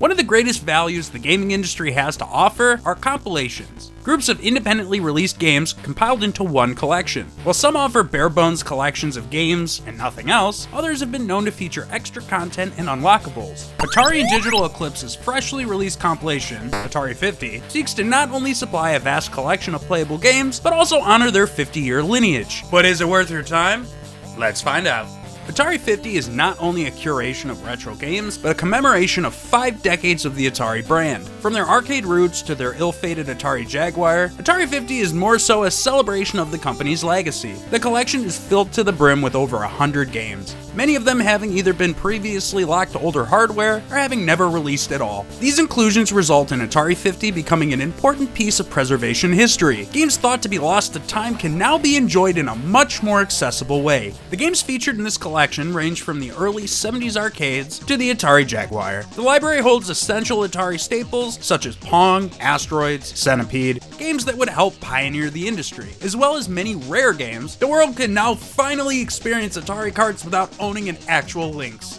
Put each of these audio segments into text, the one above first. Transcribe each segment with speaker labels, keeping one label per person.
Speaker 1: One of the greatest values the gaming industry has to offer are compilations. Groups of independently released games compiled into one collection. While some offer bare-bones collections of games and nothing else, others have been known to feature extra content and unlockables. Atari and Digital Eclipse's freshly released compilation, Atari 50, seeks to not only supply a vast collection of playable games, but also honor their 50-year lineage. But is it worth your time? Let's find out. Atari 50 is not only a curation of retro games, but a commemoration of 5 decades of the Atari brand. From their arcade roots to their ill-fated Atari Jaguar, Atari 50 is more so a celebration of the company's legacy. The collection is filled to the brim with over 100 games, many of them having either been previously locked to older hardware or having never released at all. These inclusions result in Atari 50 becoming an important piece of preservation history. Games thought to be lost to time can now be enjoyed in a much more accessible way. The games featured in this collection range from the early 70s arcades to the Atari Jaguar. The library holds essential Atari staples such as Pong, Asteroids, Centipede, games that would help pioneer the industry, as well as many rare games. The world can now finally experience Atari carts without owning an actual Lynx.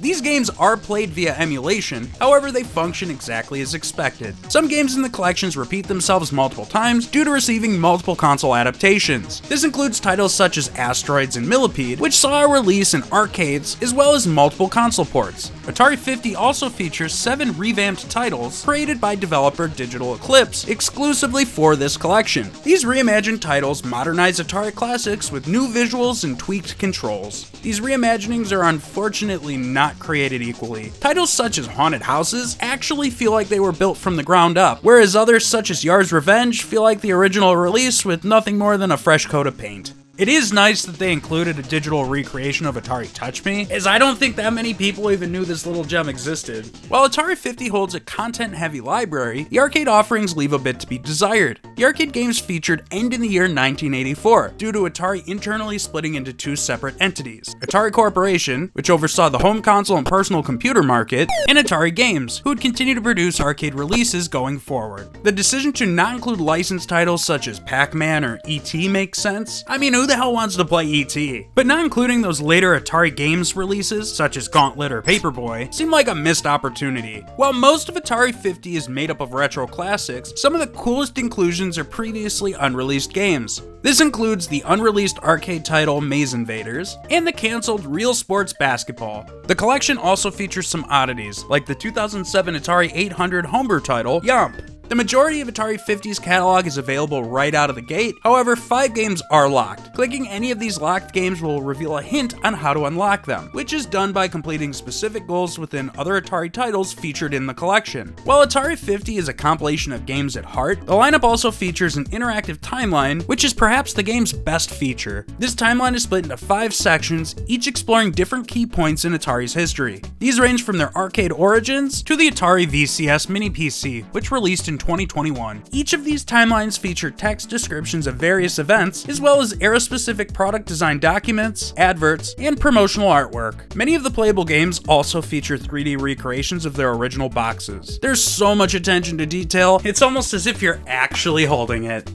Speaker 1: These games are played via emulation, however they function exactly as expected. Some games in the collections repeat themselves multiple times due to receiving multiple console adaptations. This includes titles such as Asteroids and Millipede, which saw a release in arcades, as well as multiple console ports. Atari 50 also features 7 revamped titles created by developer Digital Eclipse exclusively for this collection. These reimagined titles modernize Atari classics with new visuals and tweaked controls. These reimaginings are unfortunately not created equally. Titles such as Haunted Houses actually feel like they were built from the ground up, whereas others such as Yar's Revenge feel like the original release with nothing more than a fresh coat of paint. It is nice that they included a digital recreation of Atari Touch Me, as I don't think that many people even knew this little gem existed. While Atari 50 holds a content-heavy library, the arcade offerings leave a bit to be desired. The arcade games featured end in the year 1984, due to Atari internally splitting into 2 separate entities: Atari Corporation, which oversaw the home console and personal computer market, and Atari Games, who would continue to produce arcade releases going forward. The decision to not include licensed titles such as Pac-Man or E.T. makes sense. I mean, who the hell wants to play E.T.? But not including those later Atari Games releases, such as Gauntlet or Paperboy, seemed like a missed opportunity. While most of Atari 50 is made up of retro classics, some of the coolest inclusions are previously unreleased games. This includes the unreleased arcade title Maze Invaders, and the cancelled Real Sports Basketball. The collection also features some oddities, like the 2007 Atari 800 homebrew title, Yomp. The majority of Atari 50's catalog is available right out of the gate, however 5 games are locked. Clicking any of these locked games will reveal a hint on how to unlock them, which is done by completing specific goals within other Atari titles featured in the collection. While Atari 50 is a compilation of games at heart, the lineup also features an interactive timeline, which is perhaps the game's best feature. This timeline is split into 5 sections, each exploring different key points in Atari's history. These range from their arcade origins to the Atari VCS mini-PC, which released in 2021. Each of these timelines feature text descriptions of various events, as well as era-specific product design documents, adverts, and promotional artwork. Many of the playable games also feature 3D recreations of their original boxes. There's so much attention to detail, it's almost as if you're actually holding it.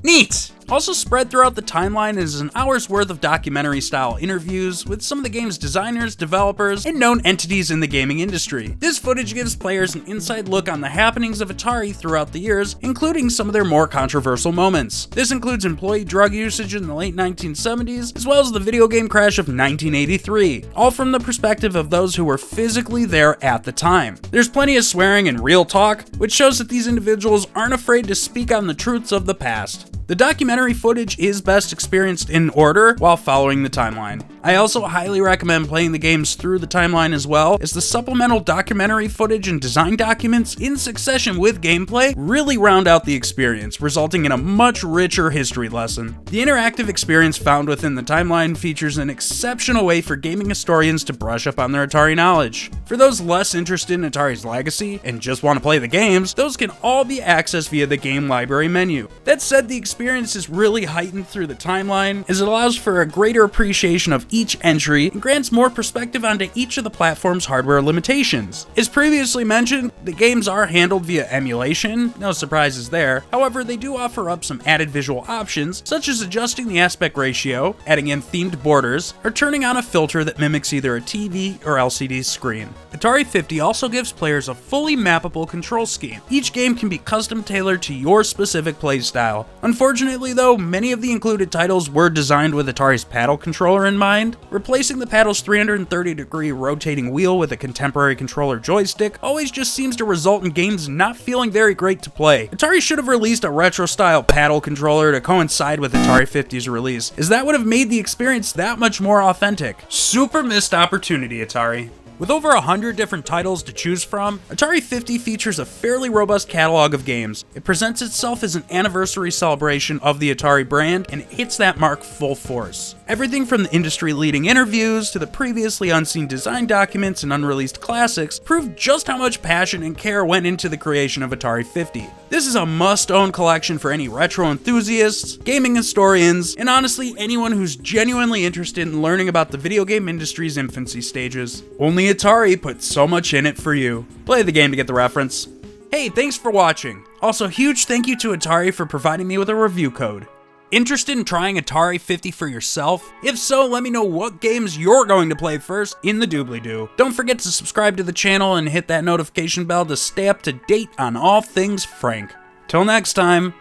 Speaker 1: Neat! Also spread throughout the timeline is an hour's worth of documentary-style interviews with some of the game's designers, developers, and known entities in the gaming industry. This footage gives players an inside look on the happenings of Atari throughout the years, including some of their more controversial moments. This includes employee drug usage in the late 1970s, as well as the video game crash of 1983, all from the perspective of those who were physically there at the time. There's plenty of swearing and real talk, which shows that these individuals aren't afraid to speak on the truths of the past. The documentary footage is best experienced in order while following the timeline. I also highly recommend playing the games through the timeline as well, as the supplemental documentary footage and design documents in succession with gameplay really round out the experience, resulting in a much richer history lesson. The interactive experience found within the timeline features an exceptional way for gaming historians to brush up on their Atari knowledge. For those less interested in Atari's legacy and just want to play the games, those can all be accessed via the game library menu. That said, the experience is really heightened through the timeline, as it allows for a greater appreciation of each entry and grants more perspective onto each of the platform's hardware limitations. As previously mentioned, the games are handled via emulation, no surprises there. However, they do offer up some added visual options, such as adjusting the aspect ratio, adding in themed borders, or turning on a filter that mimics either a TV or LCD screen. Atari 50 also gives players a fully mappable control scheme. Each game can be custom tailored to your specific playstyle. Unfortunately though, many of the included titles were designed with Atari's paddle controller in mind. Replacing the paddle's 330-degree rotating wheel with a contemporary controller joystick always just seems to result in games not feeling very great to play. Atari should have released a retro-style paddle controller to coincide with Atari 50's release, as that would have made the experience that much more authentic. Super missed opportunity, Atari. With over 100 different titles to choose from, Atari 50 features a fairly robust catalog of games. It presents itself as an anniversary celebration of the Atari brand, and it hits that mark full force. Everything from the industry-leading interviews to the previously unseen design documents and unreleased classics prove just how much passion and care went into the creation of Atari 50. This is a must-own collection for any retro enthusiasts, gaming historians, and honestly anyone who's genuinely interested in learning about the video game industry's infancy stages. Only Atari put so much in it for you. Play the game to get the reference. Hey, thanks for watching. Also, huge thank you to Atari for providing me with a review code. Interested in trying Atari 50 for yourself? If so, let me know what games you're going to play first in the doobly-doo. Don't forget to subscribe to the channel and hit that notification bell to stay up to date on all things Frank. Till next time,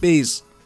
Speaker 1: peace.